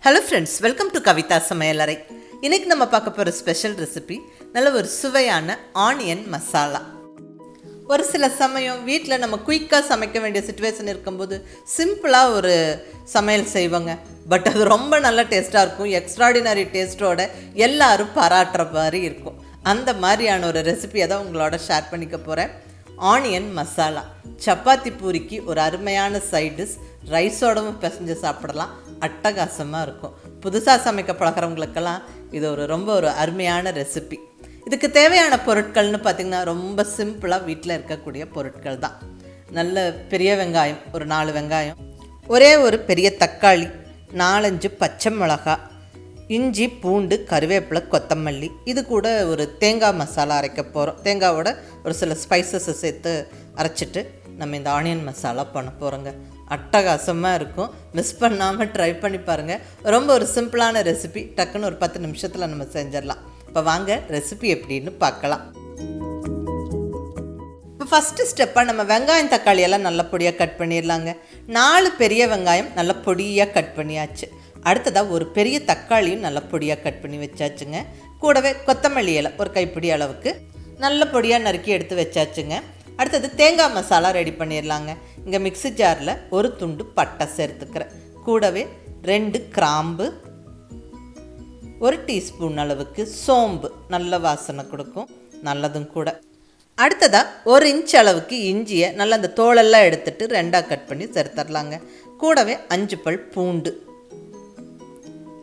Hello friends, welcome to கவிதாசmayalarai. இன்றைக்கி நம்ம பார்க்க போகிற ஸ்பெஷல் ரெசிபி நல்ல ஒரு சுவையான ஆனியன் மசாலா. ஒரு சில சமயம் வீட்டில் நம்ம குயிக்காக சமைக்க வேண்டிய சுச்சுவேஷன் இருக்கும்போது சிம்பிளாக ஒரு சமையல் செய்வோங்க. பட் அது ரொம்ப நல்ல டேஸ்ட்டாக இருக்கும். எக்ஸ்ட்ராடினரி டேஸ்ட்டோட எல்லாரும் பாராட்டுற மாதிரி இருக்கும். அந்த மாதிரியான ஒரு ரெசிபியை தான் உங்களோட ஷேர் பண்ணிக்க போகிறேன். ஆனியன் மசாலா சப்பாத்தி பூரிக்கு ஒரு அருமையான சைட் டிஷ். ரைஸோடவும் பிசைஞ்சு சாப்பிடலாம், அட்டகாசமாக இருக்கும். புதுசாக சமைக்க பழகிறவங்களுக்கெல்லாம் இது ரொம்ப ஒரு அருமையான ரெசிபி. இதுக்கு தேவையான பொருட்கள்னு பார்த்திங்கன்னா ரொம்ப சிம்பிளாக வீட்டில் இருக்கக்கூடிய பொருட்கள் தான். நல்ல பெரிய வெங்காயம், ஒரு 4 வெங்காயம், ஒரே ஒரு பெரிய தக்காளி, 4-5 பச்சை மிளகாய், இஞ்சி, பூண்டு, கருவேப்பிலை, கொத்தமல்லி. இது கூட ஒரு தேங்காய் மசாலா அரைக்க போகிறோம். தேங்காவோட ஒரு சில ஸ்பைசஸை சேர்த்து அரைச்சிட்டு நம்ம இந்த ஆனியன் மசாலா பண்ண போகிறோங்க. அட்டகாசமாக இருக்கும். மிஸ் பண்ணாமல் ட்ரை பண்ணி பாருங்கள். ரொம்ப ஒரு சிம்பிளான ரெசிபி. டக்குன்னு ஒரு 10 நிமிஷத்தில் நம்ம செஞ்சிடலாம். இப்போ வாங்க ரெசிபி எப்படின்னு பார்க்கலாம். இப்போ ஃபஸ்ட்டு ஸ்டெப்பாக நம்ம வெங்காயம் தக்காளியெல்லாம் நல்ல பொடியாக கட் பண்ணிடலாங்க. 4 பெரிய வெங்காயம் நல்ல பொடியாக கட் பண்ணியாச்சு. அடுத்ததாக ஒரு பெரிய தக்காளியும் நல்ல பொடியாக கட் பண்ணி வச்சாச்சுங்க. கூடவே கொத்தமல்லி இலை ஒரு கைப்பிடி அளவுக்கு நல்ல பொடியாக நறுக்கி எடுத்து வச்சாச்சுங்க. அடுத்தது தேங்காய் மசாலா ரெடி பண்ணிடலாங்க. இங்கே மிக்ஸி ஜாரில் ஒரு துண்டு பட்டை சேர்த்துக்கிறேன். கூடவே 2 கிராம்பு, 1 டீஸ்பூன் அளவுக்கு சோம்பு, நல்ல வாசனை கொடுக்கும், நல்லதும் கூட. அடுத்ததாக 1 இன்ச் அளவுக்கு இஞ்சியை நல்லா அந்த தோலெல்லாம் எடுத்துட்டு 2ஆக கட் பண்ணி சேர்த்துடலாங்க. கூடவே 5 பல் பூண்டு.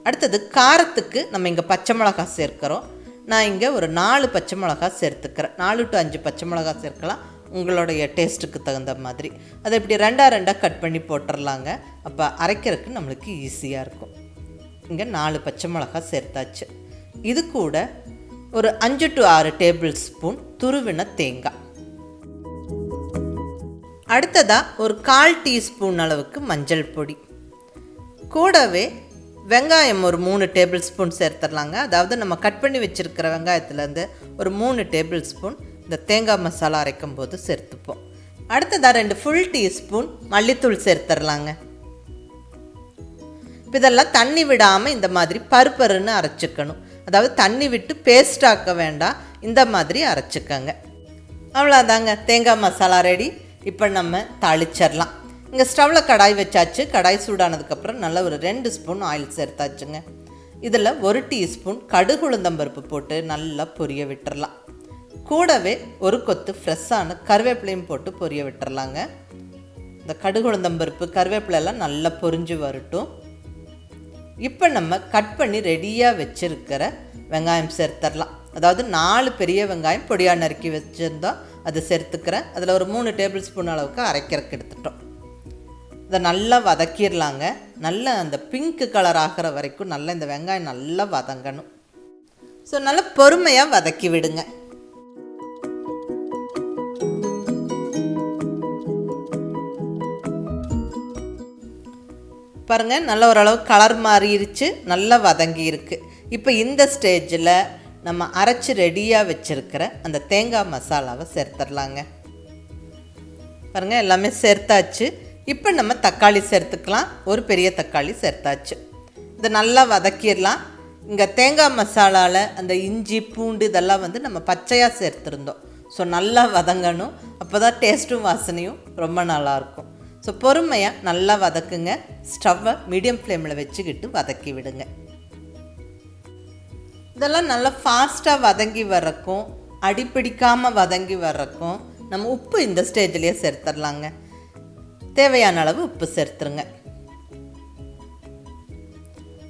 அடுத்தது காரத்துக்கு நம்ம இங்கே பச்சை மிளகாய் சேர்க்கிறோம். நான் இங்கே ஒரு 4 பச்சை மிளகாய் சேர்த்துக்கிறேன். 4 to 5 பச்சை மிளகாய் சேர்க்கலாம், உங்களுடைய டேஸ்ட்டுக்கு தகுந்த மாதிரி. அதை இப்படி 2ஆக கட் பண்ணி போட்டுடலாங்க. அப்போ அரைக்கிறதுக்கு நம்மளுக்கு ஈஸியாக இருக்கும். இங்கே 4 பச்சை மிளகாய் சேர்த்தாச்சு. இது கூட ஒரு 5 to 6 டேபிள் ஸ்பூன் துருவின தேங்காய். அடுத்ததாக ஒரு 1/4 டீஸ்பூன் அளவுக்கு மஞ்சள் பொடி. கூடவே வெங்காயம் ஒரு 3 டேபிள் ஸ்பூன் சேர்த்துடலாங்க. அதாவது நம்ம கட் பண்ணி வச்சுருக்கிற வெங்காயத்துலேருந்து ஒரு 3 டேபிள் ஸ்பூன் இந்த தேங்காய் மசாலா அரைக்கும் போது சேர்த்துப்போம். அடுத்ததாக 2 ஃபுல் டீஸ்பூன் மல்லித்தூள் சேர்த்துடலாங்க. இப்போ இதெல்லாம் தண்ணி விடாமல் இந்த மாதிரி பருப்பருன்னு அரைச்சிக்கணும். அதாவது தண்ணி விட்டு பேஸ்டாக்க வேண்டாம், இந்த மாதிரி அரைச்சிக்கங்க. அவ்வளோதாங்க, தேங்காய் மசாலா ரெடி. இப்போ நம்ம தாளிச்சிடலாம். இங்கே ஸ்டவ்வில் கடாய் வச்சாச்சு. கடாய் சூடானதுக்கப்புறம் நல்லா ஒரு 2 ஸ்பூன் ஆயில் சேர்த்தாச்சுங்க. இதில் 1 டீஸ்பூன் கடுகு உளுந்தம்பருப்பு போட்டு நல்லா பொரிய விட்டுறலாம். கூடவே ஒரு கொத்து ஃப்ரெஷ்ஷான கருவேப்பிலையும் போட்டு பொரிய விட்டுறலாங்க. இந்த கடுகு உளுந்தம்பருப்பு கருவேப்பிலையெல்லாம் நல்லா பொரிஞ்சு வரட்டும். இப்போ நம்ம கட் பண்ணி ரெடியாக வச்சுருக்கிற வெங்காயம் சேர்த்துடலாம். அதாவது 4 பெரிய வெங்காயம் பொடியாக நறுக்கி வச்சுருந்தோம், அது சேர்த்துக்கிறேன். அதில் ஒரு 3 டேபிள் ஸ்பூன் அளவுக்கு அரைக்கிறதுக்கு எடுத்துட்டோம். இதை நல்லா வதக்கிடலாங்க. நல்லா அந்த பிங்க் கலர் ஆகிற வரைக்கும் நல்லா இந்த வெங்காயம் நல்லா வதங்கணும். ஸோ நல்லா பொறுமையாக வதக்கி விடுங்க. பாருங்கள், நல்ல ஓரளவு கலர் மாறிடுச்சு, நல்லா வதங்கி இருக்குது. இப்போ இந்த ஸ்டேஜில் நம்ம அரைச்சி ரெடியாக வச்சுருக்கிற அந்த தேங்காய் மசாலாவை சேர்த்துடலாங்க. பாருங்கள், எல்லாமே சேர்த்தாச்சு. இப்போ நம்ம தக்காளி சேர்த்துக்கலாம். ஒரு பெரிய தக்காளி சேர்த்தாச்சு. இதை நல்லா வதக்கிடலாம். இங்கே தேங்காய் மசாலாவில் அந்த இஞ்சி பூண்டு இதெல்லாம் நம்ம பச்சையாக சேர்த்துருந்தோம். ஸோ நல்லா வதங்கணும். அப்போ தான் டேஸ்ட்டும் வாசனையும் ரொம்ப நல்லாயிருக்கும். ஸோ பொறுமையாக நல்லா வதக்குங்க. ஸ்டவ்வை மீடியம் ஃப்ளேமில் வச்சுக்கிட்டு வதக்கி விடுங்க. இதெல்லாம் நல்லா ஃபாஸ்ட்டாக வதங்கி வர்றக்கும், அடிப்பிடிக்காமல் வதங்கி வர்றக்கும் நம்ம உப்பு இந்த ஸ்டேஜ்லேயே சேர்த்துடலாங்க. தேவையான அளவு உப்பு சேர்த்துருங்க.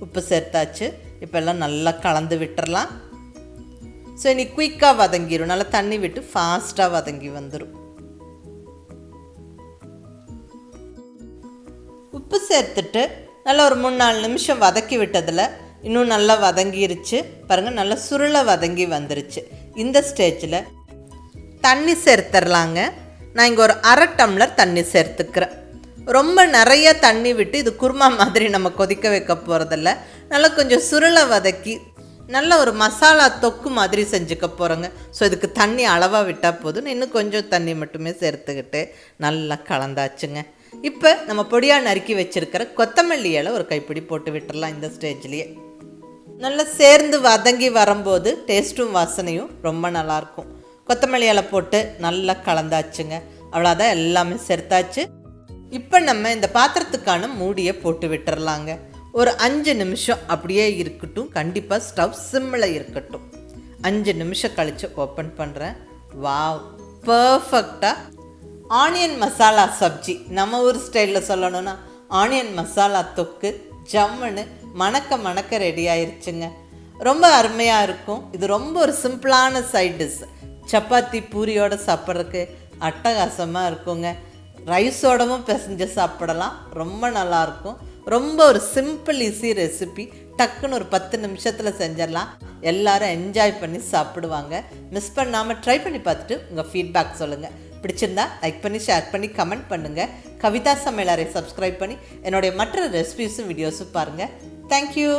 உப்பு சேர்த்தாச்சு. இப்போ எல்லாம் நல்லா கலந்து விட்டுறலாம். ஸோ இனி குயிக்காக வதங்கிடும். நல்லா தண்ணி விட்டு ஃபாஸ்ட்டாக வதங்கி வந்துடும். உப்பு சேர்த்துட்டு நல்லா ஒரு 3-4 நிமிஷம் வதக்கி விட்டதில் இன்னும் நல்லா வதங்கிருச்சு. பாருங்கள், நல்லா சுருளை வதங்கி வந்துருச்சு. இந்த ஸ்டேஜில் தண்ணி சேர்த்துடலாங்க. நான் இங்கே ஒரு 1/2 டம்ளர் தண்ணி சேர்த்துக்கிறேன். ரொம்ப நிறைய தண்ணி விட்டு இது குருமா மாதிரி நம்ம கொதிக்க வைக்க போகிறதில்ல. நல்லா கொஞ்சம் சுருளை வதக்கி நல்ல ஒரு மசாலா தொக்கு மாதிரி செஞ்சுக்க போகிறோங்க. ஸோ இதுக்கு தண்ணி அளவாக விட்டால் போதும். இன்னும் கொஞ்சம் தண்ணி மட்டுமே சேர்த்துக்கிட்டு நல்லா கலந்தாச்சுங்க. இப்போ நம்ம பொடியாக நறுக்கி வச்சுருக்கிற கொத்தமல்லி இலை ஒரு கைப்பிடி போட்டு விட்டுடலாம். இந்த ஸ்டேஜ்லேயே நல்லா சேர்ந்து வதங்கி வரும்போது டேஸ்ட்டும் வாசனையும் ரொம்ப நல்லாயிருக்கும். கொத்தமல்லி இலை போட்டு நல்லா கலந்தாச்சுங்க. அவ்வளோதான், எல்லாமே சேர்த்தாச்சு. இப்போ நம்ம இந்த பாத்திரத்துக்கான மூடியை போட்டு விட்டுறலாங்க. ஒரு 5 நிமிஷம் அப்படியே இருக்கட்டும். கண்டிப்பாக ஸ்டவ் சிம்மில் இருக்கட்டும். 5 நிமிஷம் கழித்து ஓப்பன் பண்ணுறேன். வாவ், பர்ஃபெக்டாக ஆனியன் மசாலா சப்ஜி, நம்ம ஊர் ஸ்டைலில் சொல்லணும்னா ஆனியன் மசாலா தொக்கு ஜம்முன்னு மணக்க ரெடி ஆயிடுச்சுங்க. ரொம்ப அருமையாக இருக்கும். இது ரொம்ப ஒரு சிம்பிளான சைட் டிஷ். சப்பாத்தி பூரியோடு சாப்பிட்றதுக்கு அட்டகாசமாக இருக்குங்க. ரைஸோடவும் பிசைஞ்சு சாப்பிடலாம், ரொம்ப நல்லாயிருக்கும். ரொம்ப ஒரு சிம்பிள் ஈஸி ரெசிபி. டக்குன்னு ஒரு 10 நிமிஷத்தில் செஞ்சிடலாம். எல்லோரும் என்ஜாய் பண்ணி சாப்பிடுவாங்க. மிஸ் பண்ணாமல் ட்ரை பண்ணி பார்த்துட்டு உங்கள் ஃபீட்பேக் சொல்லுங்கள். பிடிச்சிருந்தா லைக் பண்ணி, ஷேர் பண்ணி, கமெண்ட் பண்ணுங்கள். கவிதா சமையலறை சப்ஸ்கிரைப் பண்ணி என்னுடைய மற்ற ரெசிபிஸும் வீடியோஸும் பாருங்கள். தேங்க்யூ.